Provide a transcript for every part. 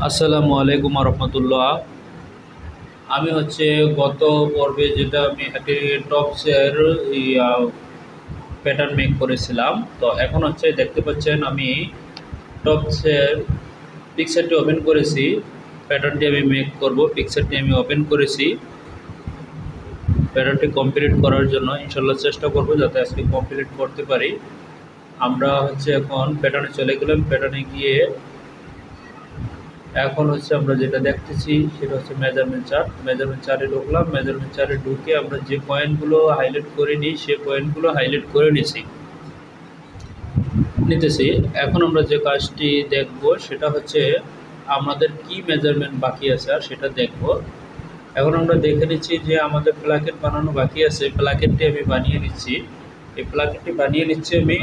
আসসালামু আলাইকুম রহমতুল্লাহ। আমি গত পর্বে যেটা আমি একটি টপসের প্যাটার্ন মেক করেছিলাম। তো এখন দেখতে পাচ্ছেন আমি টপসের পিকচারটি ওপেন করেছি। প্যাটার্নটি আমি মেক করব, পিকচারটি আমি ওপেন করেছি। প্যাটার্নটি কমপ্লিট করার জন্য ইনশাল্লাহ চেষ্টা করব যাতে আজকে কমপ্লিট করতে পারি। আমরা এখন প্যাটার্নে চলে গেলাম। প্যাটার্নে গিয়ে এখন আমরা যেটা দেখতেছি সেটা মেজারমেন্ট চার্ট। মেজারমেন্ট চার্টে ঢুকলাম। মেজারমেন্ট চার্টে ঢুকে আমরা যে পয়েন্টগুলো হাইলাইট করে নিই সেই পয়েন্টগুলো হাইলাইট করে নিতেছি। এখন আমরা যে কাজটি দেখব সেটা আমাদের কি মেজারমেন্ট বাকি আছে আর সেটা দেখব। এখন আমরা দেখে নিচ্ছি যে আমাদের প্লাকেট বানানো বাকি আছে। প্লাকেটটি আমি বানিয়ে নিচ্ছি। এই প্লাকেটটি বানিয়ে নিচ্ছি আমি।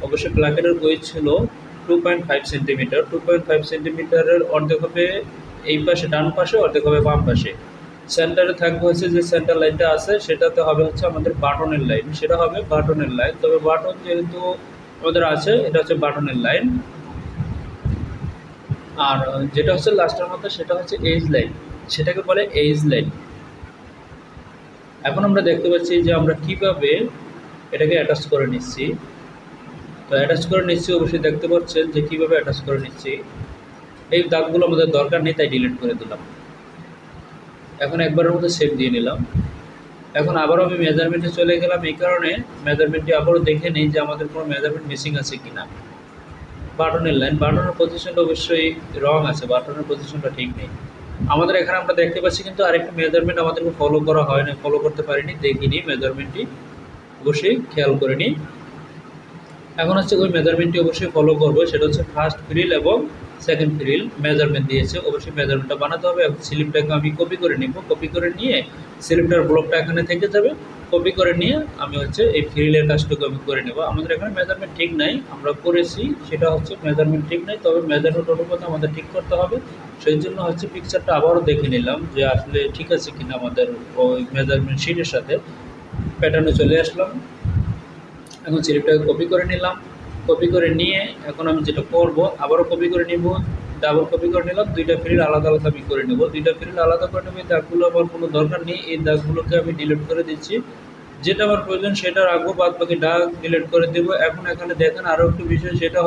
অবশ্যই প্লাকেটের ওয়েট ছিল 2.5 সেন্টিমিটার। 2.5 সেন্টিমিটারের অর্ধেক হবে এই পাশে ডান পাশে, অর্ধেক হবে বাম পাশে। সেন্টারে থাকবে যে সেন্টার লাইনটা আছে সেটাতে হবে আমাদের বাটনের লাইন, সেটা হবে বাটনের লাইন। তবে বাটন যেহেতু আমাদের আছে, এটা বাটনের লাইন। আর যেটা লাস্টের মধ্যে সেটা এজ লাইন, সেটাকে বলে এজ লাইন। এখন আমরা দেখতে পাচ্ছি যে আমরা কিভাবে এটাকে অ্যাটাচ করে নিচ্ছি। তো অ্যাটাচ করে নিচ্ছি, অবশ্যই দেখতে পাচ্ছেন যে কীভাবে অ্যাটাচ করে নিচ্ছি। এই দাগগুলো আমাদের দরকার নেই, তাই ডিলিট করে দিলাম। এখন একবারের মধ্যে সেভ দিয়ে নিলাম। এখন আবারও আমি মেজারমেন্টে চলে গেলাম। এই কারণে মেজারমেন্টটি আবারও দেখে নিই যে আমাদের কোনো মেজারমেন্ট মিসিং আছে কি না। বাটনের লাইন, বাটনের পজিশনটা অবশ্যই রং আছে, বাটনের পজিশনটা ঠিক নেই আমাদের। এখানে আমরা দেখতে পাচ্ছি কিন্তু আরেকটা মেজারমেন্ট আমাদেরকে ফলো করা হয়নি, ফলো করতে পারিনি, দেখিনি। মেজারমেন্টটি অবশ্যই খেয়াল করে নিই। এখন ওই মেজারমেন্টটি অবশ্যই ফলো করবো। সেটা ফার্স্ট ফ্রিল এবং সেকেন্ড ফ্রিল মেজারমেন্ট দিয়েছে, অবশ্যই মেজারমেন্টটা বানাতে হবে। এবং স্লিপটাকে আমি কপি করে নিব। কপি করে নিয়ে স্লিপটার ব্লকটা এখানে থেকে যাবে। কপি করে নিয়ে আমি এই ফ্রিলের কাজটুকু আমি করে নেব। আমাদের এখানে মেজারমেন্ট ঠিক নাই, আমরা করেছি সেটা মেজারমেন্ট ঠিক নাই, তবে মেজারমেন্ট অনুপাতে আমাদের ঠিক করতে হবে। সেই জন্য পিকচারটা আবারও দেখে নিলাম যে আসলে ঠিক আছে কিনা আমাদের ওই মেজারমেন্ট শিটের সাথে। প্যাটার্নে চলে আসলাম। এখন স্লিপটাকে কপি করে নিলাম। কপি করে নিয়ে এখন আমি যেটা করব, আবারও কপি করে নিব, ডাবল কপি করে নিলাম। দুইটা ফ্রিল আলাদা আলাদা আমি করে নেব। দুইটা ফ্রিল আলাদা করে নেব। এই দাগগুলো আমার কোনো দরকার নেই, এই দাগগুলোকে আমি ডিলিট করে দিচ্ছি। যেটা আমার প্রয়োজন সেটা রাখবো, বাদ বাকি দাগ ডিলিট করে দেবো। এখন এখানে দেখেন আরও একটু বিষয়, সেটা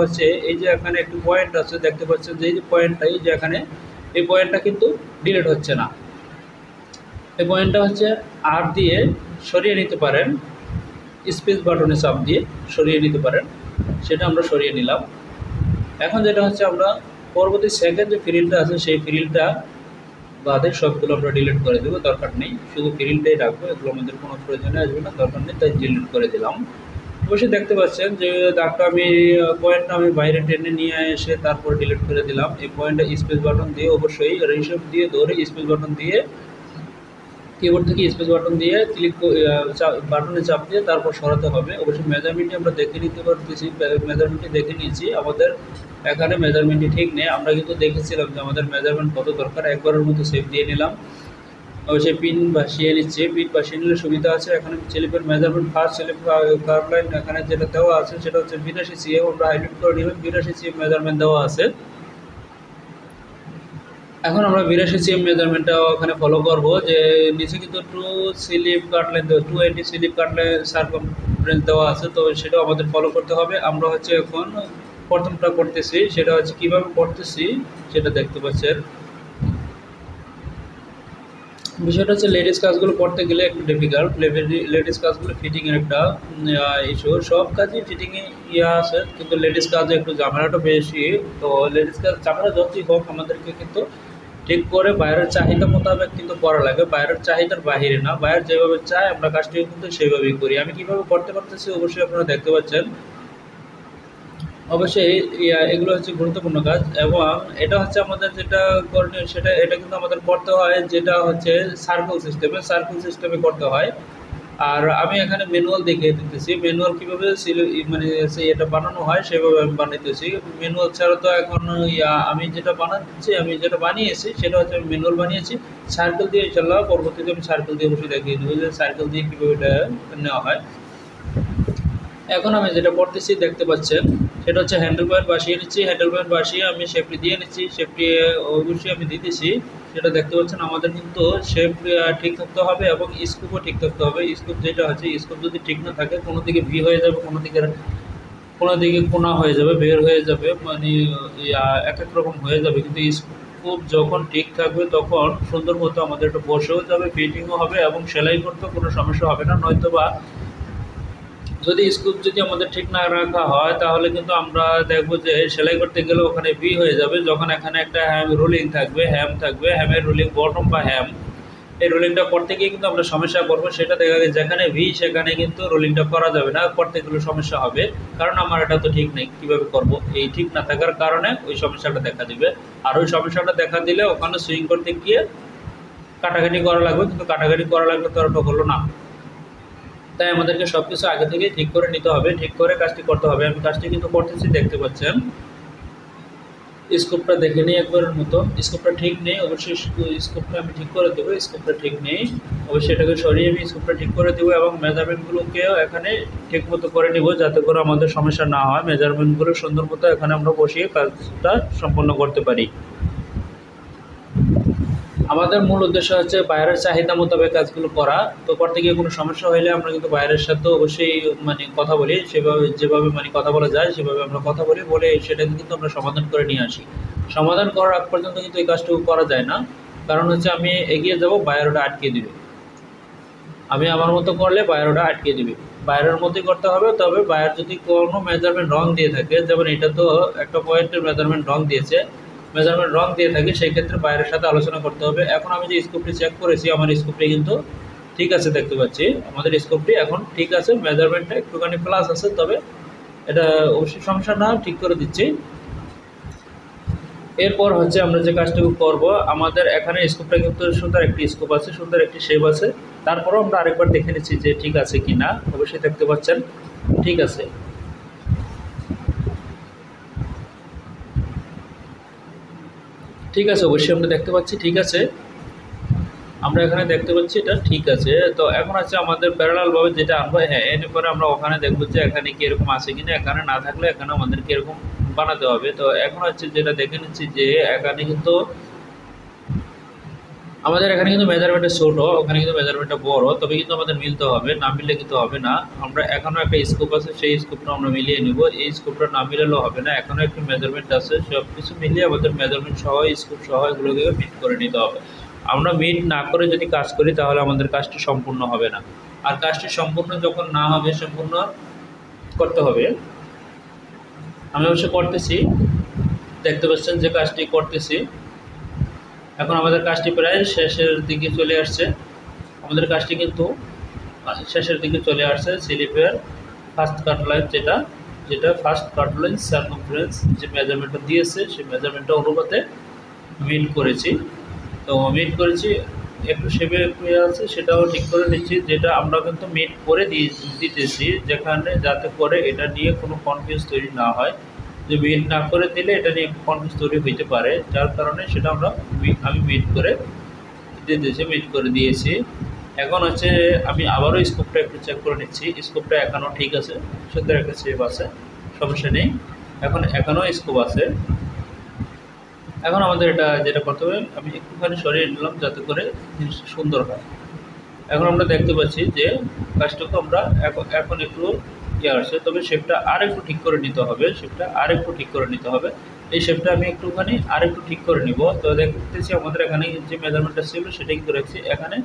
এই যে এখানে একটু পয়েন্ট আছে, দেখতে পাচ্ছেন যে এই যে পয়েন্টটা, এই যে এখানে এই পয়েন্টটা কিন্তু ডিলিট হচ্ছে না। এই পয়েন্টটা আর দিয়ে সরিয়ে নিতে পারেন, স্পেস বাটনে চাপ দিয়ে সরিয়ে নিতে পারেন। সেটা আমরা সরিয়ে নিলাম। এখন যেটা আমরা পরবর্তী সেকেন্ড যে ফিরিলটা আছে সেই ফিরিলটা বাদে সবগুলো আমরা ডিলিট করে দেবো, দরকার নেই। শুধু ফিরিলটাই রাখবো, এগুলো আমাদের কোনো প্রয়োজনে আসবে না, দরকার নেই, তাই ডিলিট করে দিলাম। অবশ্যই দেখতে পাচ্ছেন যে দাগটা আমি পয়েন্টটা আমি বাইরে টেনে নিয়ে এসে তারপর ডিলিট করে দিলাম। এই পয়েন্টটা স্পেস বাটন দিয়ে অবশ্যই রিসেপ দিয়ে ধরে স্পেস বাটন দিয়ে, কিবোর্ড থেকে স্পেস বাটন দিয়ে ক্লিক বাটনে চাপ দিয়ে তারপর সরাতে হবে। অবশ্যই মেজারমেন্টটি আমরা দেখে নিতে পারতেছি, মেজারমেন্টটি দেখে নিয়েছি। আমাদের এখানে মেজারমেন্টটি ঠিক নেই, আমরা কিন্তু দেখেছিলাম যে আমাদের মেজারমেন্ট কত দরকার। একবারের মতো সেভ দিয়ে নিলাম। অবশ্যই পিন বাসিয়ে নিচ্ছে, পিন বাসিয়ে নিলে সুবিধা আছে। এখানে স্লিপের measurement first slip curve line এখানে যেটা দেওয়া আছে সেটা 82 সিএম, আমরা হাইলাইট করে নিলাম। 82 সিএম মেজারমেন্ট দেওয়া আছে। এখন আমরা 82 সিএম মেজারমেন্টটা ওখানে ফলো করব। যে নিচে কিন্তু 2 স্লিপ কাটলাইন, 280 স্লিপ কাটলাইন সার্কামফারেন্স দেওয়া আছে, তো সেটাও আমাদের ফলো করতে হবে। আমরা এখন প্রথমটা করতেছি, সেটা কিভাবে করতেছি সেটা দেখতে পাচ্ছেন। বিষয়টা লেডিস কাজগুলো করতে গেলে একটু ডিফিকাল্ট। লেডিস কাজগুলো ফিটিংয়ের একটা ইস্যু। সব কাজই ফিটিংয়ে আছে, কিন্তু লেডিস কাজে একটু ঝামেলাটা বেশি। তো লেডিস কাজ ঝামেলা যতই হোক আমাদেরকে কিন্তু ঠিক করে বাইরের চাহিদা মোতাবেক কিন্তু করা লাগে, বাইরের চাহিদার বাহিরে না। বাইরে যেভাবে চায় আমরা কাজটি কিন্তু সেভাবেই করি। আমি কীভাবে করতে পারতেছি অবশ্যই আপনারা দেখতে পাচ্ছেন। অবশ্যই এগুলো গুরুত্বপূর্ণ কাজ, এবং এটা আমাদের যেটা করণীয় সেটা এটা কিন্তু আমাদের করতে হয়, যেটা সার্কেল সিস্টেমে করতে হয়। আর আমি এখানে ম্যানুয়াল দেখিয়ে দিতেছি, ম্যানুয়াল কীভাবে মানে এটা বানানো হয় সেভাবে আমি বানাইতেছি। ম্যানুয়াল ছাড়া তো এখন আমি যেটা বানিয়েছি সেটা আমি ম্যানুয়াল বানিয়েছি। সার্কেল দিয়ে ইনশাল্লাহ পরবর্তীতে আমি সার্কেল দিয়ে অবশ্যই দেখিয়ে দেবো যে সার্কেল দিয়ে কীভাবে এটা নেওয়া হয়। এখন আমি যেটা করতেছি দেখতে পাচ্ছেন, সেটা হচ্ছে হ্যান্ডেল পয়েন্ট বাসিয়ে নিচ্ছি, হ্যান্ডেল পয়েন্ট বাসিয়ে আমি শেপটি দিয়ে নিচ্ছি, শেপটি অবশ্যই আমি দিতেছি। সেটা দেখতে পাচ্ছেন আমাদের কিন্তু শেপ ঠিক থাকতে হবে এবং স্কুপও ঠিক থাকতে হবে। স্কুপ যেটা আছে, স্কুপ যদি ঠিক না থাকে কোনো দিকে ভি হয়ে যাবে, কোনো দিকে কোনা হয়ে যাবে, বের হয়ে যাবে, মানে এক এক রকম হয়ে যাবে। কিন্তু স্কুপ যখন ঠিক থাকবে তখন সুন্দর মতো আমাদের একটু বসেও যাবে, ফিটিংও হবে এবং সেলাই করতেও কোনো সমস্যা হবে না। নয়তো বা যদি স্কুপ যদি আমাদের ঠিক না রাখা হয় তাহলে কিন্তু আমরা দেখবো যে সেলাই করতে গেলে ওখানে ভি হয়ে যাবে, যখন এখানে একটা রোলিং থাকবে, হ্যাম থাকবে, হ্যামের রোলিং বটম বা হ্যাম, এই রোলিংটা করতে গিয়ে কিন্তু আমরা সমস্যা করবো। সেটা দেখা গেছে যেখানে ভি সেখানে কিন্তু রোলিংটা করা যাবে না, করতে গেলে সমস্যা হবে। কারণ আমার এটা তো ঠিক নেই, কীভাবে করব? এই ঠিক না থাকার কারণে ওই সমস্যাটা দেখা দিবে। আর ওই সমস্যাটা দেখা দিলে ওখানে সুইং করতে গিয়ে কাটাকাটি করা লাগবে, কিন্তু কাটাকাটি করা লাগলে তো ওটা হলো না। তাই আমাদেরকে সব কিছু আগে থেকে ঠিক করে নিতে হবে, ঠিক করে কাজটি করতে হবে। আমি কাজটি কিন্তু করতেছি, দেখতে পাচ্ছেন। স্কোপটা দেখে নিই একবারের মতো। স্কোপটা ঠিক নেই, অবশ্যই স্কোপটা আমি ঠিক করে দেবো। স্কোপটা ঠিক নেই, অবশ্যই এটাকে সরিয়ে আমি স্কোপটা ঠিক করে দেবো এবং মেজারমেন্টগুলোকেও এখানে ঠিক মতো করে নিব, যাতে করে আমাদের সমস্যা না হয়। মেজারমেন্টগুলো সুন্দর মতো এখানে আমরা বসিয়ে কাজটা সম্পন্ন করতে পারি। আমাদের মূল উদ্দেশ্য হচ্ছে বাইরের চাহিদা মোতাবেক কাজগুলো করা। তো করতে গিয়ে কোনো সমস্যা হলে আমরা কিন্তু বাইরের সাথে অবশ্যই মানে কথা বলি, সেভাবে যেভাবে মানে কথা বলা যায় সেভাবে আমরা কথা বলি, বলে সেটাকে কিন্তু আমরা সমাধান করে নিয়ে আসি। সমাধান করার আগ পর্যন্ত কিন্তু এই কাজটুকু করা যায় না, কারণ হচ্ছে আমি এগিয়ে যাব, বাইরেটা আটকে দিবে। আমি আমার মতো করলে বাইরেটা আটকে দিবে। বাইরের মধ্যেই করতে হবে, তবে বাইরের যদি কোনো মেজারমেন্ট রং দিয়ে থাকে, যেমন এটা তো একটা পয়েন্টের মেজারমেন্ট রং দিয়েছে, মেজারমেন্ট রং দিয়ে থাকে, সেই ক্ষেত্রে বাইরের সাথে আলোচনা করতে হবে। এখন আমি যে স্কোপটি চেক করেছি, আমার স্কোপটি কিন্তু ঠিক আছে, দেখতে পাচ্ছি আমাদের স্কোপটি এখন ঠিক আছে, মেজারমেন্টটা একটুখানি প্লাস আছে, তবে এটা অবশ্যই সমস্যা না, ঠিক করে দিচ্ছি। এরপর হচ্ছে আমরা যে কাজটুকু করব, আমাদের এখানে স্কোপটা কিন্তু সুন্দর একটি স্কোপ আছে, সুন্দর একটি শেপ আছে। তারপরও আমরা আরেকবার দেখে নিচ্ছি যে ঠিক আছে কি না। অবশ্যই দেখতে পাচ্ছেন ঠিক আছে। ঠিক আছে, অবশ্যই আমরা দেখতে পাচ্ছি ঠিক আছে। আমরা এখানে দেখতে পাচ্ছি এটা ঠিক আছে। তো এখন আছে আমাদের প্যারালালভাবে যেটা আনবো, হ্যাঁ, এরপরে আমরা ওখানে দেখবো যে এখানে কি এরকম আছে কিনা। এখানে না থাকলে এখানে আমাদেরকে এরকম বানাতে হবে। তো এখন হচ্ছে যেটা দেখে নিচ্ছি যে এখানে কিন্তু আমাদের এখানে কিন্তু মেজারমেন্টটা ছোট, ওখানে কিন্তু মেজারমেন্টটা বড়, তবে কিন্তু আমাদের মিলতে হবে, না মিললে কিন্তু হবে না। আমরা এখনও একটা স্কোপ আছে, সেই স্কোপটা আমরা মিলিয়ে নিব। এই স্কোপটা না মিলালেও হবে না, এখনও একটু মেজারমেন্ট আছে, সব কিছু মিলিয়ে আমাদের মেজারমেন্ট সহ স্কোপ সহ এগুলোকে মিট করে নিতে হবে। আমরা মিট না করে যদি কাজ করি তাহলে আমাদের কাজটি সম্পূর্ণ হবে না। আর কাজটি সম্পূর্ণ যখন না হবে, সম্পূর্ণ করতে হবে। আমি অবশ্য করতেছি, দেখতে পাচ্ছেন যে কাজটি করতেছি। এখন আমাদের কাজটি প্রায় শেষের দিকে চলে আসছে। আমাদের কাজটি কিন্তু শেষের দিকে চলে আসছে। স্লিপের ফার্স্ট কাট লাইন যেটা যেটা ফার্স্ট কাট লাইন সার্কামফারেন্স যে মেজারমেন্টটা দিয়েছে, সেই মেজারমেন্টটা অনুপাতে মিট করেছি। তো মিট করেছি, একটু শেপে একটু আছে, সেটাও ঠিক করে নিচ্ছি। যেটা আমরা কিন্তু মিট করে দিতেছি, যেখানে যাতে করে এটা নিয়ে কোনো কনফিউজ তৈরি না হয়, যে মিট না করে দিলে এটা নিয়ে কনফিউজ তৈরি হইতে পারে, যার কারণে সেটা আমি মিট করে দিতেছি, মিট করে দিয়েছি। এখন হচ্ছে আমি আবারও স্কোপটা একটু চেক করে নিচ্ছি। স্কোপটা এখনও ঠিক আছে, সুন্দর একটা শেপ আছে, সমস্যা নেই। এখন এখনও স্কোপ আছে। এখন আমাদের এটা যেটা করতে হবে, আমি একটুখানি সরিয়ে নিলাম যাতে করে জিনিসটা সুন্দর হয়। এখন আমরা দেখতে পাচ্ছি যে কাজটুকু আমরা এখন একটু ইয়ে আসছে, তবে শেপটা আর একটু ঠিক করে নিতে হবে, শেপটা আর একটু ঠিক করে নিতে হবে। এই শেপটা আমি একটুখানি আর একটু ঠিক করে নিব। তো দেখতেছি আমাদের এখানে যে মেজারমেন্টটা ছিল সেটা কিন্তু রাখছি, এখানে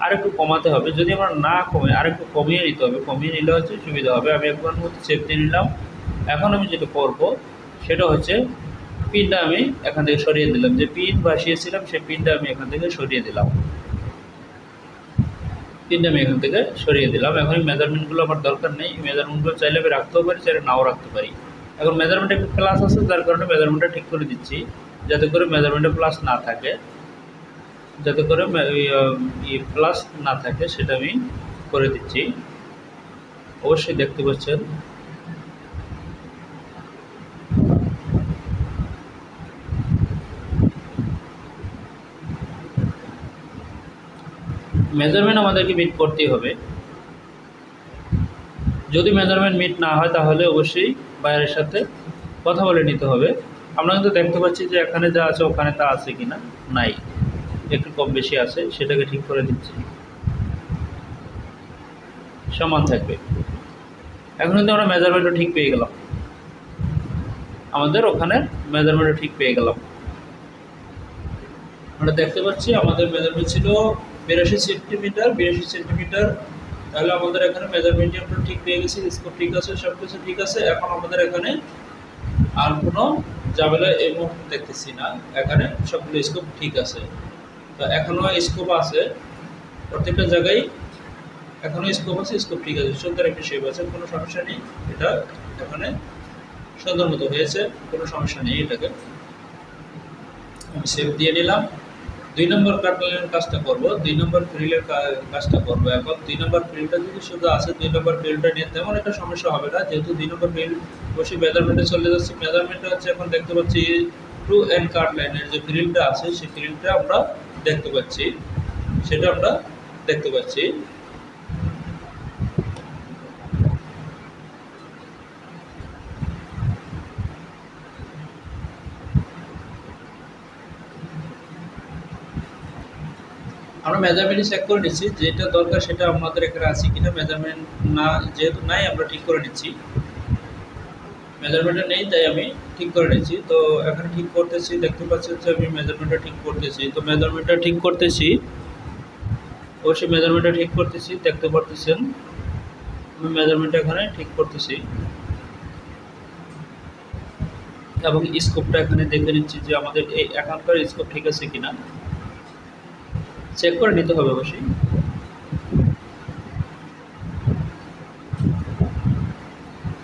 আর একটু কমাতে হবে। যদি আমরা না কমে আর একটু কমিয়ে নিতে হবে, কমিয়ে নিলে হচ্ছে সুবিধা হবে। আমি একবার মতো শেপ দিয়ে নিলাম। এখন আমি যেটা করব সেটা হচ্ছে পিনটা আমি এখান থেকে সরিয়ে দিলাম, যে পিন বসিয়েছিলাম সেই পিনটা আমি এখান থেকে সরিয়ে দিলাম। পিনটা আমি এখান থেকে সরিয়ে দিলাম। এখন এই মেজারমেন্টগুলো আমার দরকার নেই, মেজারমেন্টগুলো চাইলে আমি রাখতেও পারি, চাইলে নাও রাখতে পারি। এখন মেজারমেন্টে একটু প্লাস আছে, যার কারণে মেজারমেন্টটা ঠিক করে দিচ্ছি, যাতে করে মেজারমেন্টে প্লাস না থাকে, যাতে করে প্লাস না থাকে সেটা আমি করে দিচ্ছি। অবশ্যই দেখতে পাচ্ছেন মেজারমেন্ট আমাদেরকে মিট করতেই হবে। যদি মেজারমেন্ট মিট না হয় তাহলে অবশ্যই বাইরের সাথে কথা বলে নিতে হবে। আমরা কিন্তু দেখতে পাচ্ছি যে এখানে যা আছে ওখানে তা আছে কিনা, নাই, একটু কম বেশি আছে, সেটাকে ঠিক করে দিচ্ছি, সমান থাকবে। এখন কিন্তু আমরা মেজারমেন্টও ঠিক পেয়ে গেলাম, আমাদের ওখানে মেজারমেন্টও ঠিক পেয়ে গেলাম। আমরা দেখতে পাচ্ছি আমাদের মেজারমেন্ট ছিল 82 সেন্টিমিটার, 82 সেন্টিমিটার। তাহলে আমাদের এখানে মেজারমেন্টটি আমরা ঠিক পেয়ে গেছি, স্কোপ ঠিক আছে, সব কিছু ঠিক আছে। এখন আমাদের এখানে আর কোনো ঝামেলা এই মুহূর্তে দেখতেছি না, এখানে সবগুলো স্কোপ ঠিক আছে। তো এখনও স্কোপ আছে প্রত্যেকটা জায়গায়, এখনও স্কোপ আছে, স্কোপ ঠিক আছে, সুন্দর একটা শেপ আছে, কোনো সমস্যা নেই। এটা এখানে সুন্দর মতো হয়েছে, কোনো সমস্যা নেই। এটাকে আমি সেভ দিয়ে নিলাম। 2 নম্বর কাটলাইনের কাজটা করব, 2 নম্বর ফ্রিলের কাজটা করব। এখন 2 নম্বর ফ্রিলটা যদি শুধু আছে, 2 নম্বর ফ্রিলটা নিয়ে তেমন একটা সমস্যা হবে না, যেহেতু 2 নম্বর ফ্রিল বসে মেজারমেন্টে চলে যাচ্ছে। মেজারমেন্টটা হচ্ছে এখন দেখতে পাচ্ছি টু এন্ড কাট লাইনের যে ফ্রিলটা আছে, সেই ফ্রিলটা আমরা দেখতে পাচ্ছি, সেটা আমরা দেখতে পাচ্ছি। আমরা মেজারমেন্ট চেক করে নিচ্ছি, যেটা দরকার সেটা আমাদের এখানে আছে কিনা। মেজারমেন্ট না, যেহেতু নাই আমরা ঠিক করে নিচ্ছি, মেজারমেন্টটা নেই তাই আমি ঠিক করে নিচ্ছি। তো এখন ঠিক করতেছি, দেখতে পাচ্ছেন যে আমি মেজারমেন্টটা ঠিক করতেছি। তো মেজারমেন্টটা ঠিক করতেছি, অবশ্যই মেজারমেন্টটা ঠিক করতেছি, দেখতে পারতেছেন আমি মেজারমেন্টটা এখানে ঠিক করতেছি। এবং স্কোপটা এখানে দেখে নিচ্ছি যে আমাদের এই এখানকার স্কোপ ঠিক আছে কিনা, চেক করে নিতে হবে অবশ্যই।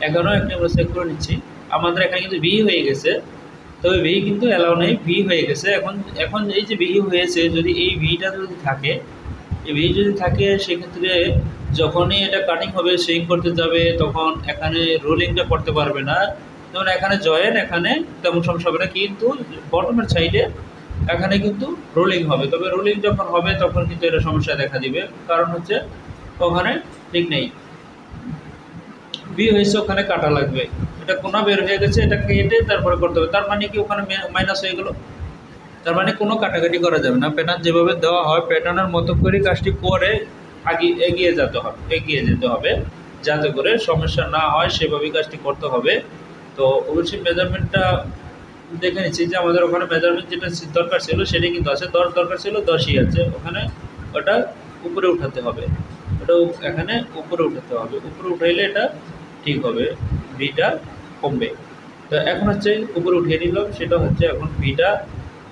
এখানেও একটা আমরা চেক করে নিচ্ছি, আমাদের এখানে কিন্তু ভি হয়ে গেছে, তবে ভি কিন্তু অ্যালাউ নেই, ভি হয়ে গেছে। এখন এখন এই যে ভি হয়েছে, যদি এই ভিটা যদি থাকে, এই ভি যদি থাকে, সেক্ষেত্রে যখনই এটা কাটিং হবে, সুইং করতে যাবে, তখন এখানে রোলিংটা করতে পারবে না। যেমন এখানে জয়েন, এখানে তেমন সমস্যা হবে না, কিন্তু বটমের সাইডে এখানে কিন্তু রোলিং হবে। তবে রোলিং যখন হবে তখন কিন্তু এটা সমস্যা দেখা দিবে, কারণ হচ্ছে ওখানে ঠিক নেই, বি হয়েছে, ওখানে কাটা লাগবে। এটা কোনা বের হয়ে গেছে, এটা কেটে তারপরে করতে হবে। তার মানে কি ওখানে মাইনাস হয়ে গেল, তার মানে কোনো কাটাকাটি করা যাবে না। প্যাটার্ন যেভাবে দেওয়া হয় প্যাটার্নের মতো করে কাজটি করে আগে এগিয়ে যেতে হবে, এগিয়ে যেতে হবে, যাতে করে সমস্যা না হয়, সেভাবেই কাজটি করতে হবে। তো অবশ্যই মেজারমেন্টটা দেখে নিচ্ছি যে আমাদের ওখানে মেজারমেন্ট যেটা দরকার ছিল সেটাই কিন্তু আছে, 10 দরকার ছিল, 10ই আছে ওখানে। ওটা উপরে উঠাতে হবে, ওটা এখানে উপরে উঠাতে হবে, উপরে উঠাইলে এটা ঠিক হবে, ভিটা কমবে। তো এখন হচ্ছে উপরে উঠিয়ে নিলাম, সেটা হচ্ছে এখন ভিটা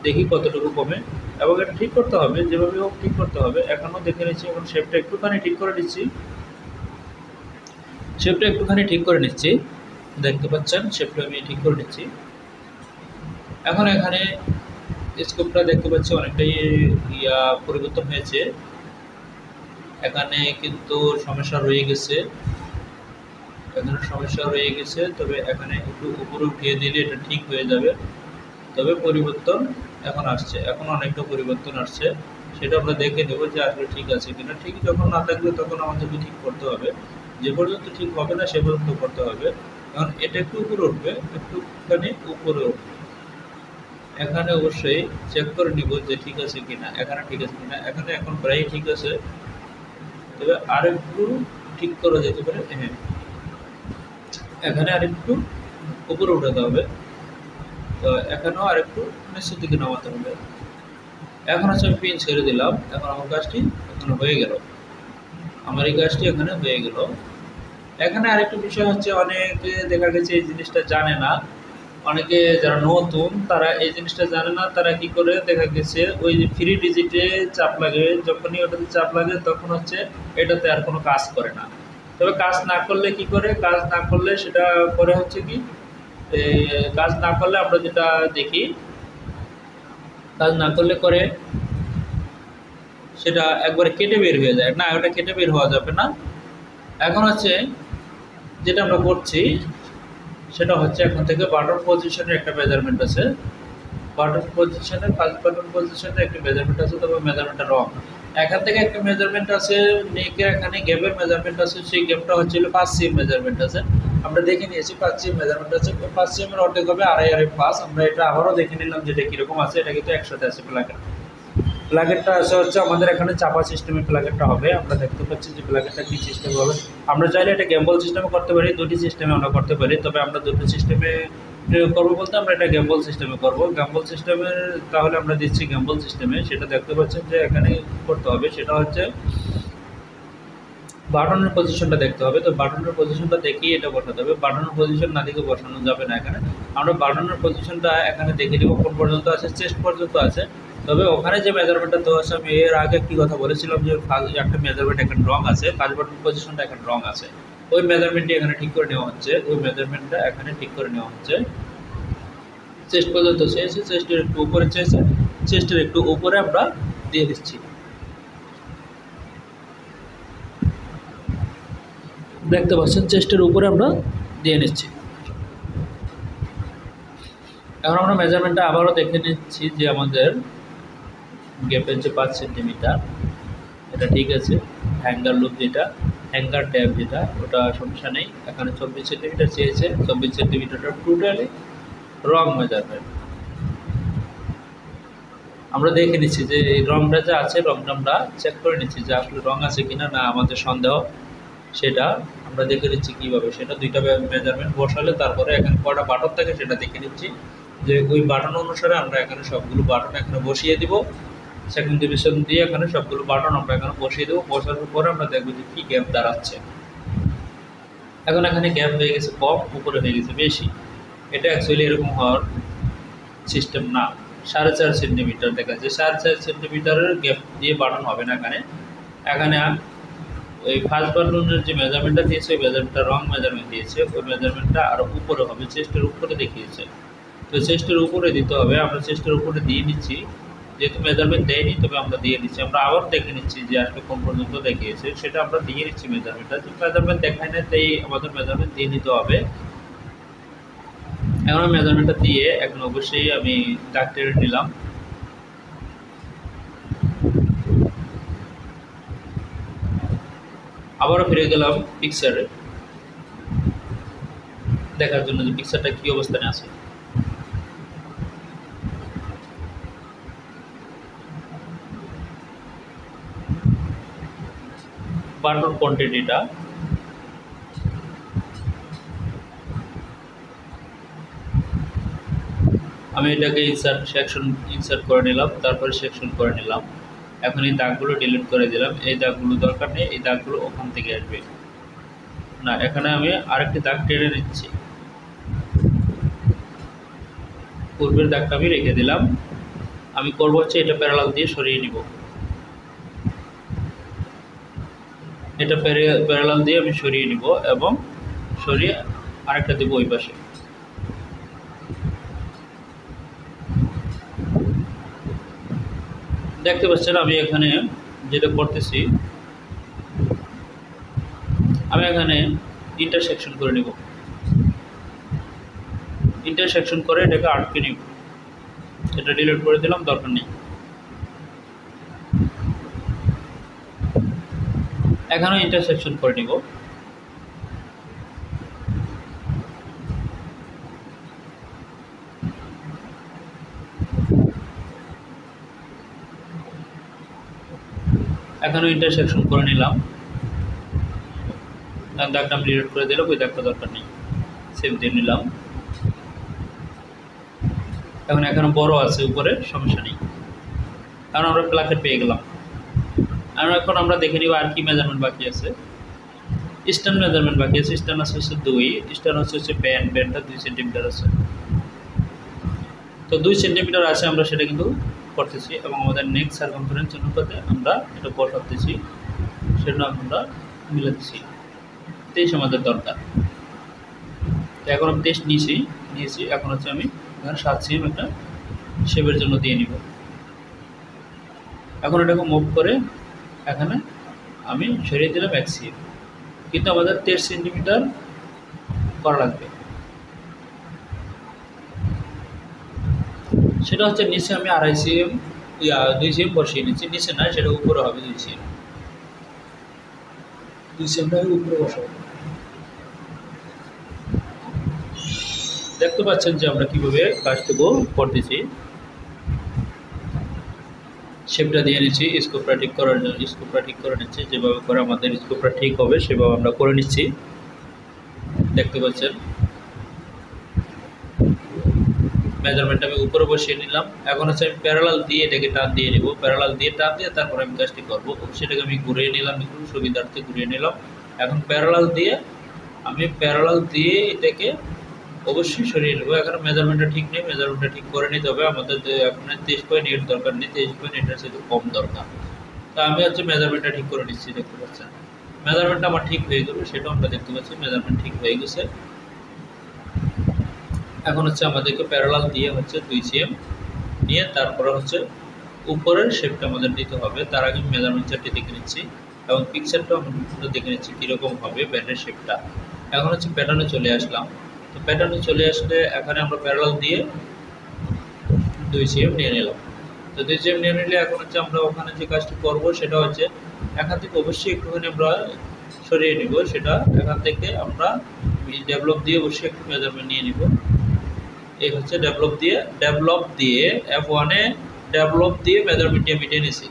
দেখি কতটুকু কমে, এবং এটা ঠিক করতে হবে, যেভাবে হোক ঠিক করতে হবে। এখনও দেখে নিচ্ছি, এখন শেপটা একটুখানি ঠিক করে নিচ্ছি, শেপটা একটুখানি ঠিক করে নিচ্ছি, দেখতে পাচ্ছেন শেপটা আমি ঠিক করে নিচ্ছি। এখন এখানে স্কোপটা দেখতে পাচ্ছি অনেকটাই পরিবর্তন হয়েছে, এখানে কিন্তু সমস্যা রয়ে গেছে, এখানে সমস্যা রয়ে গেছে, তবে এখানে একটু উপরে উঠিয়ে দিলে এটা ঠিক হয়ে যাবে। তবে পরিবর্তন এখন আসছে, এখন অনেকটা পরিবর্তন আসছে, সেটা আমরা দেখে নেব যে আসলে ঠিক আছে কিনা। ঠিক যখন না থাকবে তখন আমাদেরকে ঠিক করতে হবে, যে পর্যন্ত ঠিক হবে না সে পর্যন্ত করতে হবে। কারণ এটা একটু উপরে উঠবে, একটুখানি উপরে উঠবে, এখানে অবশ্যই চেক করে নিব যে ঠিক আছে কিনা, এখানে ঠিক আছে কিনা। এখানে এখন প্রায় ঠিক আছে, তবে আরেকটু ঠিক করা যেতে পারে। হ্যাঁ, এখানে আরেকটু উপরে উঠাতে হবে, তো এখানেও আরেকটু নিচের দিকে নামাতে হবে। এখন হচ্ছে আমি পিন ছেড়ে দিলাম, এখন আমার কাজটি এখানে হয়ে গেল, আমার এই কাজটি এখানে হয়ে গেল। এখানে আরেকটা বিষয় হচ্ছে, অনেকে দেখা গেছে এই জিনিসটা জানে না, অনেকে যারা নতুন তারা এই জিনিসটা জানে না, তারা কি করে দেখা গেছে ওই ফ্রি ডিজিটে চাপ লাগে, যখনই ওটাতে চাপ লাগে তখন হচ্ছে এটাতে আর কোনো কাজ করে না। তবে কাজ না করলে কি করে, কাজ না করলে সেটা করে হচ্ছে কি, কাজ না করলে আমরা যেটা দেখি, কাজ না করলে করে সেটা একবারে কেটে বের হয়ে যায় না, ওটা কেটে বের হওয়া যাবে না। এখন হচ্ছে যেটা আমরা করছি সেটা হচ্ছে, এখন থেকে বাটন পজিশনের একটা মেজারমেন্ট আছে, বাটন পজিশনের ফার্স্ট বাটন পজিশনে একটা মেজারমেন্ট আছে, তবে মেজারমেন্টটা রং। এখান থেকে একটা মেজারমেন্ট আছে নেকের, এখানে গ্যাপের মেজারমেন্ট আছে, সেই গ্যাপটা হচ্ছে 5 সিএম মেজারমেন্ট আছে। আমরা দেখে নিয়েছি 5 সিএম মেজারমেন্ট আছে, 5 সিএম এর অর্ধেক হবে 2.5 আমরা এটা আবারও দেখে নিলাম যেটা কীরকম আছে। এটা কিন্তু একসাথে আছে প্লাগের। প্লাগেরটা আছে হচ্ছে আমাদের এখানে চাপা সিস্টেমে প্লাগেরটা হবে। আমরা দেখতে পাচ্ছি যে প্লাগেরটা কী সিস্টেম হবে। আমরা চাইলে এটা গ্যাম্বল সিস্টেমে করতে পারি, দুটি সিস্টেমে আমরা করতে পারি। তবে আমরা দুটো সিস্টেমে করবো বলতে আমরা এটা গ্যাম্বল সিস্টেমে করবো। গ্যাম্বল সিস্টেমের তাহলে আমরা দিচ্ছি গ্যাম্বল সিস্টেমে। সেটা দেখতে পাচ্ছেন যে এখানে করতে হবে, সেটা হচ্ছে বাটনের পজিশনটা দেখতে হবে। তো বাটনের পজিশনটা দেখেই এটা বসাতে হবে, বাটনের পজিশন না দেখে বসানো যাবে না। এখানে আমরা বাটনের পজিশনটা এখানে দেখে নেব কোন পর্যন্ত আছে, চেস্ট পর্যন্ত আছে। তবে ওখানে যে মেজারমেন্টটা দেওয়া আছে, আমি এর আগে কি কথা বলেছিলাম যে একটা মেজারমেন্ট এখানে রং আছে, ফার্স্ট বাটন পজিশনটা এখানে রং আছে, ওই মেজারমেন্টটি এখানে ঠিক করে নেওয়া হচ্ছে। ওই মেজারমেন্টটা এখানে ঠিক করে নেওয়া হচ্ছে। চেস্ট পর্যন্ত চেয়েছে, চেস্টের একটু উপরে চেয়েছে, চেস্টের একটু উপরে আমরা দিয়ে দিচ্ছি। দেখতে পাচ্ছেন চেস্টের উপরে আমরা দিয়ে নিচ্ছি। এখন আমরা মেজারমেন্টটা আবারও দেখে নিচ্ছি যে আমাদের গ্যাপের যে 5 সেন্টিমিটার এটা ঠিক আছে। হ্যাঙ্গার লুপ যেটা, হ্যাঙ্গার ট্যাব যেটা, ওটা সমস্যা নেই। এখানে 24 সেন্টিমিটার চেয়েছে, 24 সেন্টিমিটারটা টোটালি রং মেজারমেন্ট। আমরা দেখে নিচ্ছি যে এই রংটা যে আছে, রংটা আমরা চেক করে নিচ্ছি যে আসলে রং আছে কিনা, না আমাদের সন্দেহ, সেটা আমরা দেখে নিচ্ছি কীভাবে। সেটা দুইটা মেজারমেন্ট বসালে তারপরে এখানে কটা বাটন থাকে সেটা দেখে নিচ্ছি যে ওই বাটন অনুসারে আমরা এখানে সবগুলো বাটন এখানে বসিয়ে দিব। সেকেন্ড ডিভিশন দিয়ে এখানে সবগুলো বাটন আমরা এখানে বসিয়ে দেবো। বসানোর পরে আমরা দেখবো যে কী গ্যাপ দাঁড়াচ্ছে। এখন এখানে গ্যাপ হয়ে গেছে কম, উপরে হয়ে গেছে বেশি। এটা অ্যাকচুয়ালি এরকম হওয়ার সিস্টেম না। 4.5 সেন্টিমিটার দেখা যাচ্ছে, 4.5 সেন্টিমিটারের গ্যাপ দিয়ে বাটন হবে না এখানে। এখানে ওই ফার্স্ট বাটনের যে মেজারমেন্টটা দিয়েছে, ওই মেজারমেন্টটা রং মেজারমেন্ট দিয়েছে, ওই মেজারমেন্টটা আরও উপরে হবে, চেস্টের উপরে দেখিয়েছে। তো চেস্টের উপরে দিতে হবে, আমরা চেস্টের উপরে দিয়ে নিচ্ছি। যেহেতু মেজারমেন্ট দেয়নি তবে আমরা দিয়ে নিচ্ছি। আমরা আবার দেখে নিচ্ছি যে আসলে কোন পর্যন্ত দেখিয়েছে, সেটা আমরা দিয়ে নিচ্ছি মেজারমেন্টটা। যে মেজারমেন্ট দেখায় না তাই আমাদের মেজারমেন্ট দিয়ে নিতে হবে। এখন মেজারমেন্টটা দিয়ে এখন অবশ্যই আমি দাগ টেনে নিলাম। আবারও ফিরে গেলাম পিকচারে দেখার জন্য যে পিকচারটা কী অবস্থানে আছে। বাটন কোয়ান্টিটিটা আমি এটাকে ইনসার্ট করে নিলাম, তারপরে সেকশন করে নিলাম। এখন এই দাগগুলো ডিলিট করে দিলাম। এই দাগগুলো দরকার নেই, এই দাগগুলো ওখান থেকে আসবে না। এখানে আমি আরেকটি দাগ টেনে নিচ্ছি, পূর্বের দাগটা আমি রেখে দিলাম। আমি করবো হচ্ছে এটা প্যারালাল দিয়ে সরিয়ে নিব। এটা প্যারালাল দিয়ে আমি সরিয়ে নিব এবং সরিয়ে আরেকটা দেবো ওই পাশে। দেখতে পাচ্ছেন আমি এখানে যেটা করতেছি, আমি এখানে ইন্টারসেকশন করে নিব। ইন্টারসেকশন করে এটাকে আটকে নিব। এটা ডিলিট করে দিলাম, দরকার নেই। এখানেও ইন্টারসেকশন করে নিব। এখানেও ইন্টারসেকশন করে নিলাম। দাগটা আমি ডিলিট করে দিলাম, ওই দাগটা দরকার নেই, সেভ দিয়ে নিলাম। এখন এখানে বড় আছে উপরে, সমস্যা নেই, কারণ আমরা প্লাকেট পেয়ে গেলাম। আর এখন আমরা দেখে নিব আর কি মেজারমেন্ট বাকি আছে। স্ট্যান্ড মেজারমেন্ট বাকি আছে। স্ট্যান্ড আছে হচ্ছে 2, স্ট্যান্ড হচ্ছে ব্যান্ডটা 2 সেন্টিমিটার আছে। তো 2 সেন্টিমিটার আছে, আমরা সেটা কিন্তু করতেছি এবং আমাদের নেক্সট সার্কামফারেন্স অনুপাতে আমরা এটা বসাতেছি, সেটা আমরা মিলাচ্ছি। 23 আমাদের দরকার। তো এখন আমি 23 নিয়েছি। এখন হচ্ছে আমি এখানে 7 সিএম একটা শেপের জন্য দিয়ে নিব। এখন এটাকে মুভ করে এখানে আমি সরিয়ে দিলাম 1 সিএম, কিন্তু আমাদের 23 সেন্টিমিটার করা লাগবে। সেটা হচ্ছে নিচে আমি 2.5 সিএম 2 সিএম বসিয়ে নিচ্ছি। নিচে না, সেটা উপরে হবে 2 সিএম। 2 সিএমটা উপরে বসাবো। দেখতে পাচ্ছেন যে আমরা কিভাবে কাজটুকু করতেছি। শেপটা দিয়ে নিচ্ছি স্কোপটা ঠিক করার জন্য, স্কোপটা ঠিক করে নিচ্ছি। যেভাবে করে আমাদের স্কোপটা ঠিক হবে সেভাবে আমরা করে নিচ্ছি। দেখতে পাচ্ছেন মেজারমেন্ট আমি উপরে বসিয়ে নিলাম। এখন হচ্ছে আমি প্যারালাল দিয়ে এটাকে টান দিয়ে নেব, প্যারালাল দিয়ে টান দিয়ে তারপর আমি কাজটি করবো। সেটাকে আমি ঘুরিয়ে নিলাম, একটু সুবিধার্থে ঘুরিয়ে নিলাম। এখন প্যারালাল দিয়ে এটাকে অবশ্যই সরিয়ে নেবো। এখন মেজারমেন্টটা ঠিক নেই, মেজারমেন্টটা ঠিক করে নিতে হবে। আমাদের এখন 23.8 দরকার নেই, 23.8 সাথে কম দরকার। তা আমি হচ্ছে মেজারমেন্টটা ঠিক করে নিচ্ছি। দেখতে পাচ্ছেন মেজারমেন্টটা আমার ঠিক হয়ে গেল, সেটাও আমরা দেখতে পাচ্ছি মেজারমেন্ট ঠিক হয়ে গেছে। এখন হচ্ছে আমাদেরকে প্যারালাল দিয়ে হচ্ছে 2 cm নিয়ে তারপরে হচ্ছে উপরের শেপটা আমাদের নিতে হবে। তার আগে মেজারমেন্ট চার্টটি দেখে নিচ্ছি এবং পিকচারটাও আমরা দেখে নিচ্ছি কীরকম হবে ব্যান্ডের শেপটা। এখন হচ্ছে প্যাটার্নে চলে আসলাম। তো প্যাটার্নে চলে আসলে এখানে আমরা প্যারালাল দিয়ে 2 cm নিয়ে নিলাম। তো 2 cm নিয়ে নিলে এখন হচ্ছে আমরা ওখানে যে কাজটি করব সেটা হচ্ছে এখান থেকে অবশ্যই একটুখানি আমরা সরিয়ে নিব। সেটা এখান থেকে আমরা ডেভেলপ দিয়ে অবশ্যই একটু মেজারমেন্ট নিয়ে নিব। এই হচ্ছে ডেভেলপ দিয়ে F1 এ ডেভেলপ দিয়ে মেজারমেন্টটি আমি টেনেছি।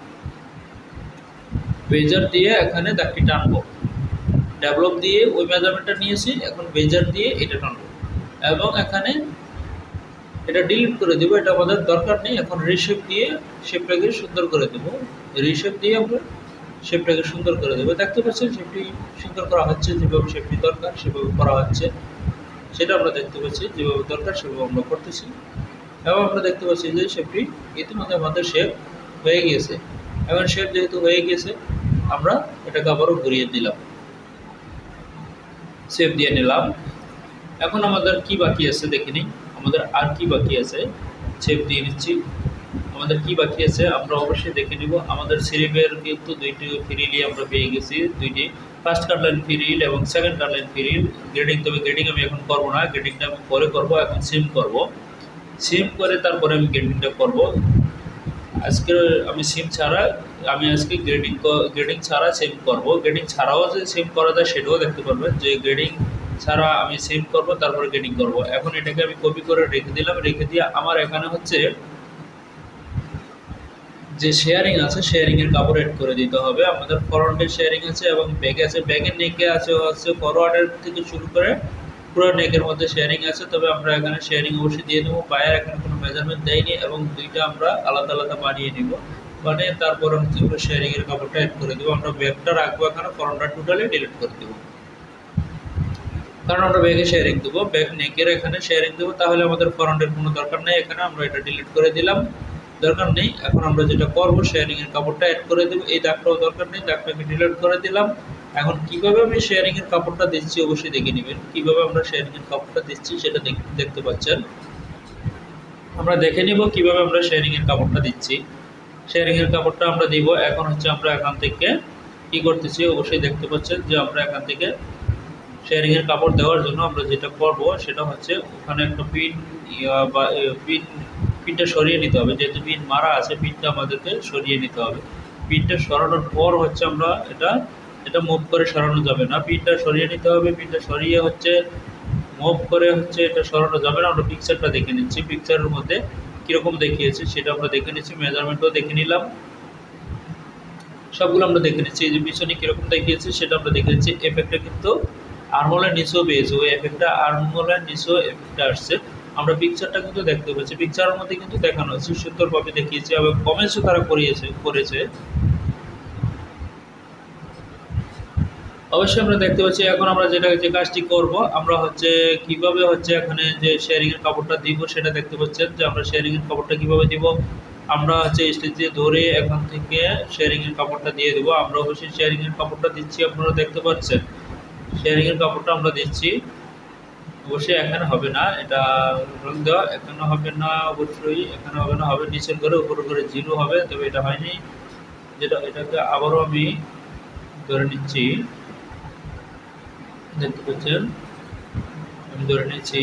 বেজার দিয়ে এখানে দাগটি টানবো, ডেভেলপ দিয়ে ওই মেজারমেন্টটা নিয়েছি, এখন বেজার দিয়ে এটা টানবো এবং এখানে এটা ডিলিট করে দেবো, এটা আমাদের দরকার নেই। এখন রিশেপ দিয়ে শেপটাকে সুন্দর করে দেবো, রিশেপ দিয়ে আমরা শেপটাকে সুন্দর করে দেবো। দেখতে পাচ্ছেন শেপটি সুন্দর করা হচ্ছে, যেভাবে শেপটি দরকার সেভাবে করা হচ্ছে, সেটা আমরা দেখতে পাচ্ছি। যেভাবে দরকার সেভাবে আমরা করতেছি এবং আমরা দেখতে পাচ্ছি যে শেপটি ইতিমধ্যে আমাদের শেপ হয়ে গিয়েছে। এখন শেপ যেহেতু হয়ে গিয়েছে আমরা এটাকে আবারও ঘুরিয়ে দিলাম, শেপ দিয়ে নিলাম। এখন আমাদের কি বাকি আছে দেখে নিই, আমাদের আর কি বাকি আছে। শেপ দিয়ে নিচ্ছি, আমাদের কি বাকি আছে আমরা অবশ্যই দেখে নিব। আমাদের সিরিপের কিন্তু দুইটি ফ্রিলি আমরা পেয়ে গেছি, দুইটি ফার্স্ট কাটলাইন ফ্রিল এবং সেকেন্ড কাটলাইন ফ্রিল। গ্রেডিং, তবে গ্রেডিং আমি এখন করবো না, গ্রেডিংটা আমি পরে করবো। এখন সিম করব, সিম করে তারপরে আমি গ্রেডিংটা করব। আজকে আমি সিম ছাড়া আমি আজকে গ্রেডিং ছাড়া সিম করব। গ্রেডিং ছাড়াও যে সিম করা যায় সেটাও দেখতে পারবেন, যে গ্রেডিং ছাড়া আমি সিম করব তারপরে গ্রেডিং করব। এখন এটাকে আমি কপি করে রেখে দিলাম, রেখে দিয়ে আমার এখানে হচ্ছে যে শেয়ারিং আছে শেয়ারিংয়ের কাপড় এড করে দিতে হবে। আমাদের ফরন্টের শেয়ারিং আছে এবং ব্যাক আছে, ব্যাকের নেকে আছে হচ্ছে ফরওয়ার্ডের থেকে শুরু করে পুরো নেকের মধ্যে শেয়ারিং আছে। তবে আমরা এখানে শেয়ারিং অবশ্যই দিয়ে দেবো। পায়ের এখানে কোনো মেজারমেন্ট দেয়নি এবং দুইটা আমরা আলাদা আলাদা বানিয়ে নিব, মানে তারপরে হচ্ছে আমরা শেয়ারিংয়ের কাপড়টা এড করে দেবো। আমরা ব্যাকটা রাখবো এখানে, ফরন্টটা টোটালি ডিলিট করে দেবো, কারণ আমরা ব্যাকে শেয়ারিং দেবো, ব্যাক নেকের এখানে শেয়ারিং দেবো। তাহলে আমাদের ফরন্টের কোনো দরকার নেই, এখানে আমরা এটা ডিলিট করে দিলাম, দরকার নেই। এখন আমরা যেটা করবো শেয়ারিংয়ের কাপড়টা অ্যাড করে দেবো। এই দাগটাও দরকার নেই, দাগটাকে ডিলিট করে দিলাম। এখন কিভাবে আমি শেয়ারিংয়ের কাপড়টা দিচ্ছি অবশ্যই দেখে নেবেন, কিভাবে আমরা শেয়ারিংয়ের কাপড়টা দিচ্ছি সেটা দেখতে পাচ্ছেন। আমরা দেখে নিব কিভাবে আমরা শেয়ারিংয়ের কাপড়টা দিচ্ছি। শেয়ারিংয়ের কাপড়টা আমরা দিব। এখন হচ্ছে আমরা এখান থেকে কি করতেছি অবশ্যই দেখতে পাচ্ছেন, যে আমরা এখান থেকে শেয়ারিংয়ের কাপড় দেওয়ার জন্য আমরা যেটা করব সেটা হচ্ছে ওখানে একটা পিন বা পিনটা সরিয়ে নিতে হবে। যেহেতু পিন মারা আছে পিনটা আমাদেরকে সরিয়ে নিতে হবে। পিনটা সরানোর পর হচ্ছে আমরা এটা মুভ করে সরানো যাবে না, পিনটা সরিয়ে নিতে হবে। পিনটা সরিয়ে হচ্ছে মুভ করে হচ্ছে এটা সরানো যাবে না। আমরা পিকচারটা দেখে নিচ্ছি, পিকচারের মধ্যে কীরকম দেখিয়েছে সেটা আমরা দেখে নিচ্ছি, মেজারমেন্টও দেখে নিলাম, সবগুলো আমরা দেখে নিচ্ছি। এই যে পিছনে কীরকম দেখিয়েছে সেটা আমরা দেখে নিচ্ছি। এফেক্টটা কিন্তু আর্মহোলের নিচেও পেয়েছে, ওই এফেক্টটা আর্মহোলের নিচেও এফেক্টটা আসছে। আমরা পিকচারটা কিন্তু দেখতে পাচ্ছি, পিকচারের মধ্যে কিন্তু দেখানো হচ্ছে, সুন্দরভাবে দেখিয়েছে এবং কমেন্টসও তারা করেছে। অবশ্যই আমরা দেখতে পাচ্ছি। এখন আমরা যে কাজটি করব আমরা হচ্ছে কিভাবে হচ্ছে এখানে যে শেয়ারিংয়ের কাপড়টা দিব সেটা দেখতে পাচ্ছেন, যে আমরা শেয়ারিংয়ের কাপড়টা কিভাবে দিব। আমরা হচ্ছে স্টেজ দিয়ে ধরে এখান থেকে শেয়ারিংয়ের কাপড়টা দিয়ে দেবো। আমরা অবশ্যই শেয়ারিংয়ের কাপড়টা দিচ্ছি, আপনারা দেখতে পাচ্ছেন শেয়ারিংয়ের কাপড়টা আমরা দিচ্ছি। অবশ্যই এখানে হবে না, এটা রং দেওয়া, এখানে হবে না, অবশ্যই এখানে হবে না, হবে নিচের করে উপর করে জিরো হবে, তবে এটা হয়নি। এটাকে আবারও আমি ধরে নিচ্ছি, দেখতে পাচ্ছেন আমি ধরে নিচ্ছি।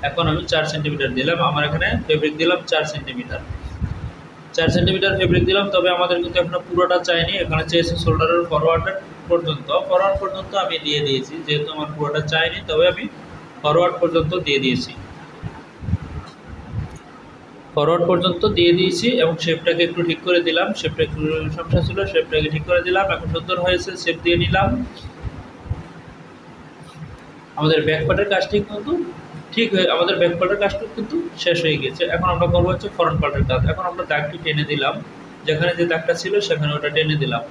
এখন আমি 4 সেন্টিমিটার দিলাম, আমার এখানে ফেব্রিক দিলাম 4 সেন্টিমিটার, 4 সেন্টিমিটার ফেব্রিক দিলাম। তবে আমাদের কিন্তু এখনো পুরোটা চাইনি, এখানে চেয়েছে শোল্ডারের ফরওয়ার্ড পর্যন্ত আমি দিয়ে দিয়েছি। যেহেতু আমার পুরোটা চাইনি তবে আমি ফরওয়ার্ড পর্যন্ত দিয়ে দিয়েছি। ফরওয়ার্ড পর্যন্ত দিয়ে দিয়েছি এবং শেপটাকে একটু ঠিক করে দিলাম, শেপটা একটু সমস্যা ছিল, শেপটাকে ঠিক করে দিলাম, এখন সুন্দর হয়েছে, শেপ দিয়ে নিলাম। আমাদের ব্যাক পার্টের কাজটি কিন্তু ঠিক হয়ে আমাদের ব্যাক পার্টের কাজটা কিন্তু শেষ হয়ে গেছে। এখন আমরা করবো হচ্ছে ফ্রন্ট পার্টের কাজ। এখন আমরা দাগটি টেনে দিলাম, যেখানে যে দাগটা ছিল সেখানে ওটা টেনে দিলাম।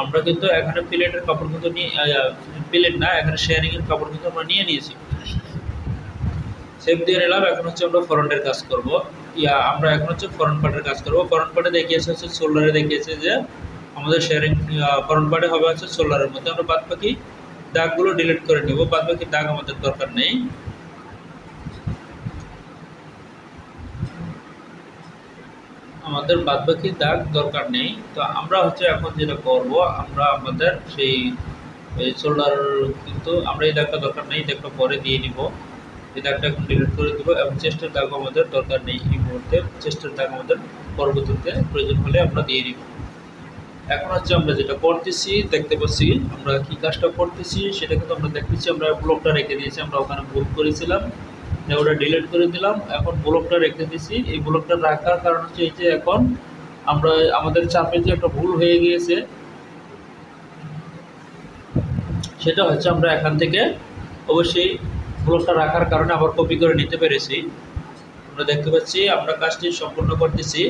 আমরা কিন্তু এখানে প্লেটের কাপড় কিন্তু নিয়ে প্লেট না, এখানে শেয়ারিংয়ের কাপড় কিন্তু আমরা নিয়ে নিয়েছি, শেপ দিয়ে নিলাম। এখন হচ্ছে আমরা ফ্রন্টের কাজ করব, আমরা এখন হচ্ছে ফ্রন্ট পার্টের কাজ করব। ফ্রন্ট পার্টে দেখিয়েছে হচ্ছে শোল্ডারে, দেখিয়েছে যে আমাদের শেয়ারিং ফ্রন্ট পার্টে হবে হচ্ছে শোল্ডারের মধ্যে। আমরা বাদ বাকি দাগগুলো ডিলিট করে নেব, বাদ বাকি দাগ আমাদের দরকার নেই। আমাদের বাদবাকি দাগ দরকার নেই। তো আমরা হচ্ছে এখন যেটা করব, আমরা আমাদের সেই শোল্ডার কিন্তু আমরা এই দাগটা দরকার নেই, দাগটা পরে দিয়ে নিব। এই দাগটা এখন ডিলিট করে দেবো এবং চেস্টের দাগ আমাদের দরকার নেই এই মুহূর্তে, চেস্টের দাগ আমাদের পরবর্তীতে প্রয়োজন হলে আমরা দিয়ে নিব। এখন হচ্ছে আমরা যেটা করতেছি দেখতে পাচ্ছি, আমরা কি কাজটা করতেছি সেটা কিন্তু আমরা দেখতেছি। আমরা ব্লকটা রেখে দিয়েছি, আমরা ওখানে ভুল করেছিলাম, ওটা ডিলিট করে দিলাম। এখন ব্লকটা রেখে দিয়েছি। এই ব্লকটা রাখার কারণ হচ্ছে এই যে এখন আমরা আমাদের চাপে যে একটা ভুল হয়ে গিয়েছে, সেটা হচ্ছে আমরা এখান থেকে অবশ্যই ব্লকটা রাখার কারণে আবার কপি করে নিতে পেরেছি। আমরা দেখতে পাচ্ছি আমরা কাজটি সম্পূর্ণ করতেছি,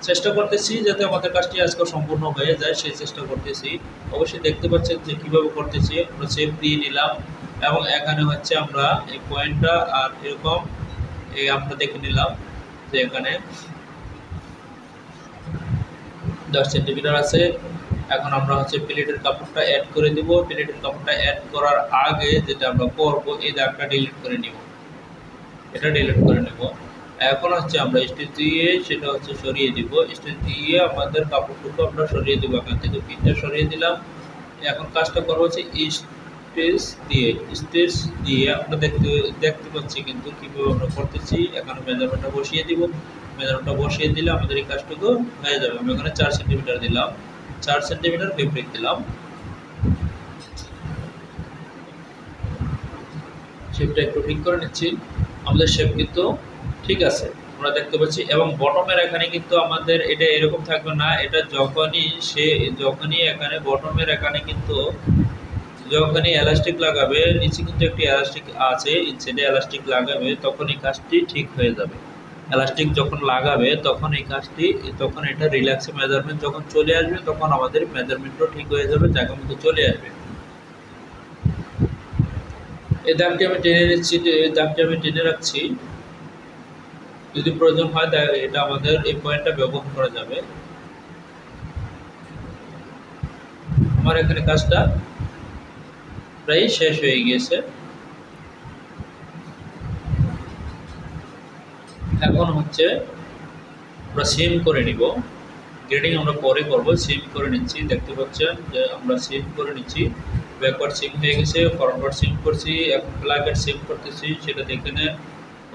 চেষ্টা করতেছি যাতে আমাদের কাজটি আজকে সম্পূর্ণ হয়ে যায়, সেই চেষ্টা করতেছি। অবশ্যই দেখতে পাচ্ছেন যে কীভাবে করতেছি। আমরা সেভ দিয়ে নিলাম এবং এখানে হচ্ছে আমরা এই পয়েন্টটা আর এরকম এই আমরা দেখে নিলাম যে এখানে 10 সেন্টিমিটার আছে। এখন আমরা হচ্ছে প্লেটের কাপড়টা অ্যাড করে দিব। প্লেটের কাপড়টা অ্যাড করার আগে যেটা আমরা করব, এই দাগটা ডিলিট করে নিব, এটা ডিলিট করে নেব। এখন হচ্ছে আমরা স্টিচ দিয়ে সেটা হচ্ছে সরিয়ে দিব, স্টিচ দিয়ে আমাদের কাপড়টুকু আমরা সরিয়ে দেবো, এখান থেকে পিনটা সরিয়ে দিলাম। এখন কাজটা করবো হচ্ছে স্টিচ দিয়ে আমরা দেখতে পাচ্ছি কিন্তু কীভাবে আমরা করতেছি। এখানে মেজারমেন্টটা বসিয়ে দিব, মেজারমেন্টটা বসিয়ে দিলে আমাদের এই কাজটুকু হয়ে যাবে। আমি এখানে 4 সেন্টিমিটার দিলাম, 4 সেন্টিমিটার ফেব্রিক দিলাম, শেপটা একটু ঠিক করে নিচ্ছি। আমাদের শেপ কিন্তু ঠিক আছে আমরা দেখতে পাচ্ছি। এবং বটমের এখানে কিন্তু আমাদের এটা এরকম থাকবে না, এটা যখনই এখানে বটমের এখানে কিন্তু যখনই এলাস্টিক লাগাবে, নিচে কিন্তু একটি এলাস্টিক আছে, ইনসাইডে এলাস্টিক লাগাবে, তখন এই কাজটি ঠিক হয়ে যাবে। এলাস্টিক যখন লাগাবে তখন এই কাজটি, তখন এটা রিল্যাক্সে মেজারমেন্ট যখন চলে আসবে তখন আমাদের মেজারমেন্টও ঠিক হয়ে যাবে, জায়গা মতো চলে আসবে। এই দাগটি আমি টেনে নিচ্ছি, এই দাগটি আমি টেনে রাখছি, যদি প্রয়োজন হয় এটা আমাদের এই পয়েন্টটা ব্যবহার করা যাবে। আমার এখানে কাজটা প্রায় শেষ হয়ে গিয়েছে। এখন হচ্ছে আমরা সিম করে নিব, গ্রেডিং আমরা পরে করব। সিম করে নিচ্ছি, দেখতে পাচ্ছেন যে আমরা সিম করে নিচ্ছি। ব্যাকওয়ার্ড সিম হয়ে গেছে, ফরওয়ার্ড সিম করছি, এখন প্লাকেট সিম করতেছি, সেটা দেখে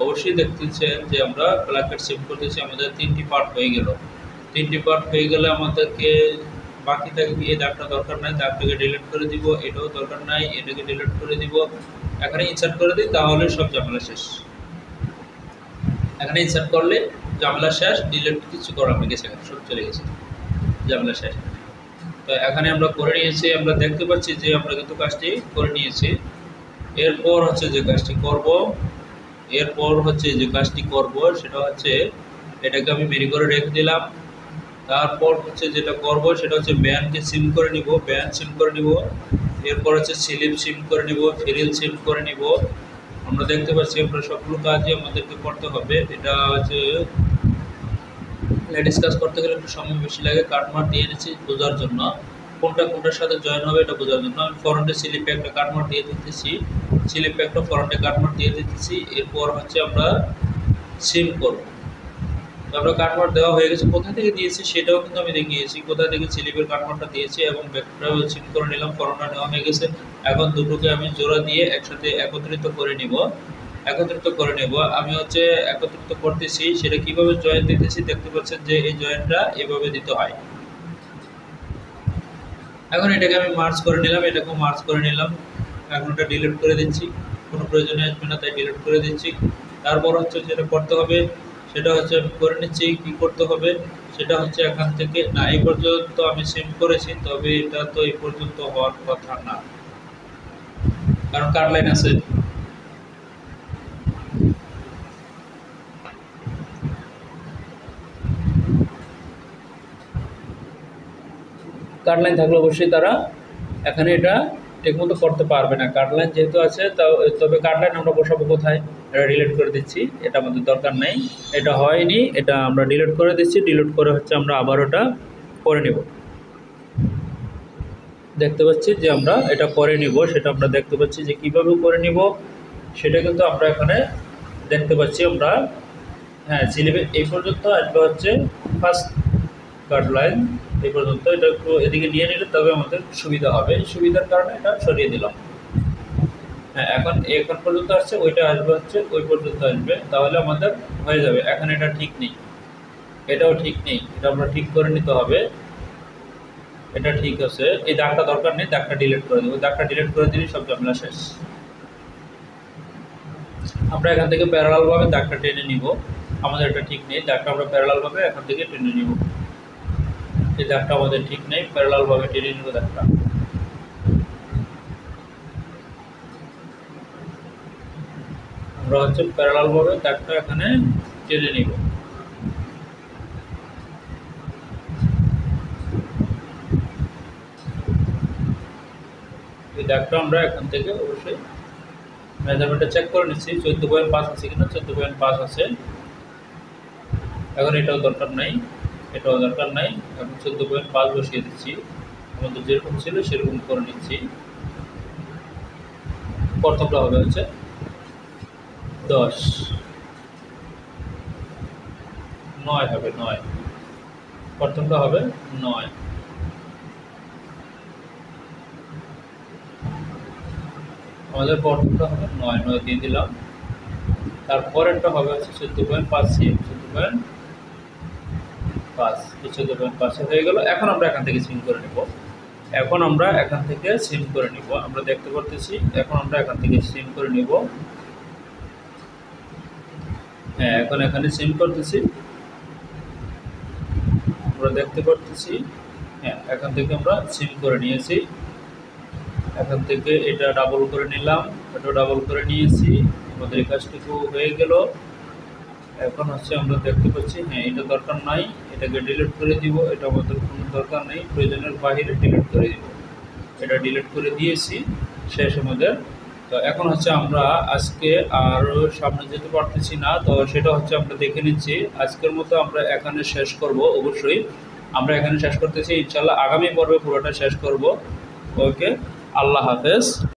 অবশ্যই দেখতেছেন যে আমরা প্লাকেট সিম করতেছি। আমাদের 3টি পার্ট হয়ে গেল, 3টি পার্ট হয়ে গেলে আমাদেরকে বাকি থাকে এই দাগটা দরকার নাই, দাগটাকে ডিলিট করে দিব। এটাও দরকার নাই, এটাকে ডিলিট করে দিব। এখানে ইনসার্ট করে দিই, তাহলে সব ঝামেলা শেষ। এখানে ইনসার্ট করলে ঝামেলা শেষ, ডিলিট কিছু করা হয়ে গেছে, সব চলে গেছে, ঝামেলা শেষ। তো এখানে আমরা করে নিয়েছি, আমরা দেখতে পাচ্ছি যে আমরা কিন্তু কাজটি করে নিয়েছি। এরপর হচ্ছে যে কাজটি করব, সেটা হচ্ছে এটাকে আমি মেরি করে রেখে দিলাম। তারপর হচ্ছে যেটা করব সেটা হচ্ছে ব্যান্ডকে সিম করে নিব, ব্যান্ড সিম করে নিব। এরপর হচ্ছে স্লিপ সিম করে নিব, ফ্রিল সিম করে নিব। আমরা দেখতে পাচ্ছি আমরা সবগুলো কাজই আমাদেরকে করতে হবে। এটা হচ্ছে লেডিস কাজ করতে গেলে একটু সময় বেশি লাগে, কাটমার্ক দিয়ে নিচ্ছি বোঝার জন্য, কোনটার সাথে জয়েন হবে এটা বোঝার জন্য। আমি ফ্রন্টে স্লিপে একটা কাটমার্ক দিয়ে দিতেছি, স্লিপে একটা ফ্রন্টে কাটমার্ক দিয়ে দিতেছি। এরপর হচ্ছে আমরা সিম করব। আমরা কাটমার্ক দেওয়া হয়ে গেছে, কোথা থেকে দিয়েছি সেটাও কিন্তু আমি দেখিয়েছি, কোথা থেকে স্লিপের কাটমার্কটা দিয়েছি এবং ব্যাকটাও সিম করে নিলাম, ফ্রন্টটা নেওয়া হয়ে গেছে। এখন দুটোকে আমি জোড়া দিয়ে একসাথে একত্রিত করে নেব। আমি হচ্ছে একত্রিত করতেছি, সেটা কিভাবে জয়েন দিতেছি দেখতে পাচ্ছেন যে এই জয়েনটা এভাবে দিতে হয়। এখন এটাকে আমি মার্জ করে নিলাম, এটাকেও মার্জ করে নিলাম। এখন এটা ডিলিট করে দিচ্ছি, কোনো প্রয়োজনে আসবে না তাই ডিলিট করে দিচ্ছি। তারপর হচ্ছে যেটা করতে হবে সেটা হচ্ছে আমি করে নিচ্ছি। কি করতে হবে সেটা হচ্ছে এখান থেকে, না এই পর্যন্ত আমি সিম করেছি, তবে এটা তো এই পর্যন্ত হওয়ার কথা না, কারণ কাট লাইন আছে। কাট লাইন থাকলে অবশ্যই তারা এখানে এটা ঠিকমতো করতে পারবে না। কাট লাইন যেহেতু আছে, তবে কাট লাইন আমরা বসাবো কোথায়? এটা ডিলিট করে দিচ্ছি, এটা আমাদের দরকার নেই। এটা হয়নি, এটা আমরা ডিলিট করে দিচ্ছি। ডিলিট করে হচ্ছে আমরা আবার ওটা করে নেব। দেখতে পাচ্ছি যে আমরা এটা করে নিব, সেটা আমরা দেখতে পাচ্ছি যে কীভাবে করে নিব সেটা কিন্তু আমরা এখানে দেখতে পাচ্ছি। আমরা হ্যাঁ সিলেবে এই পর্যন্ত আসবে হচ্ছে ফার্স্ট গাইডলাইন এই পর্যন্ত। এটা একটু এদিকে নিয়ে নিলে তবে আমাদের সুবিধা হবে, সুবিধার কারণে এটা সরিয়ে দিলাম। হ্যাঁ এখন এখন পর্যন্ত আসছে, ওইটা আসবে হচ্ছে ওই পর্যন্ত আসবে, তাহলে আমাদের হয়ে যাবে। এখন এটা ঠিক নেই, এটাও ঠিক নেই, এটা আমরা ঠিক করে নিতে হবে। এটা ঠিক আছে, এই দাগটা দরকার নেই, দাগটা ডিলিট করে দেবো। দাগটা ডিলিট করে দিলেই সব ঝামেলা শেষ। আমরা এখান থেকে প্যারালালভাবে দাগটা টেনে নিব। আমাদের এটা ঠিক নেই, দাগটা আমরা প্যারালালভাবে এখান থেকে টেনে নিব। এই দাগটা আমাদের ঠিক নেই, প্যারালালভাবে টেনে নিব দাগটা। আমরা হচ্ছে প্যারালালভাবে দাগটা এখানে টেনে নিব। এই দাগটা আমরা এখান থেকে অবশ্যই মেজারমেন্টটা চেক করে নিচ্ছি 14.5 আছে কিনা। 14.5 আছে। এখন এটাও দরকার নাই, এটাও দরকার নাই। এখন 14.5 বসিয়ে দিচ্ছি, আমাদের যেরকম ছিল সেরকম করে নিচ্ছি। প্রথমটা হবে হচ্ছে 10, 9 হবে 9, প্রথমটা হবে 9। আমাদের প্রথমটা হবে 9, 9 দিয়ে দিলাম। তারপরেরটা হবে হচ্ছে 14.5 সিএম, 14.5, 14.5 হয়ে গেল। এখন আমরা এখান থেকে সিম করে নেব। এখন আমরা এখান থেকে সিম করে নিব, আমরা দেখতে পারতেছি। এখন আমরা এখান থেকে সিম করে নিব। হ্যাঁ এখন এখানে সিম করতেছি, আমরা দেখতে পারতেছি। হ্যাঁ এখান থেকে আমরা সিম করে নিয়েছি। এখান থেকে এটা ডাবল করে নিলাম, এটা ডাবল করে নিয়েছি। আমাদের এই কাজটুকু হয়ে গেল। এখন হচ্ছে আমরা দেখতে পাচ্ছি হ্যাঁ এটা দরকার নাই, এটাকে ডিলিট করে দিব। এটা আমাদের কোনো দরকার নেই, প্রয়োজনের বাইরে ডিলিট করে দিব। এটা ডিলিট করে দিয়েছি, শেষ আমাদের। তো এখন হচ্ছে আমরা আজকে আর সামনে যেতে পারতেছি না, তো সেটা হচ্ছে আমরা দেখে নিচ্ছি। আজকের মতো আমরা এখানে শেষ করব। অবশ্যই আমরা এখানে শেষ করতেছি, ইনশাল্লাহ আগামী পর্বে পুরোটা শেষ করব। ওকে, আল্লাহ হাফেজ।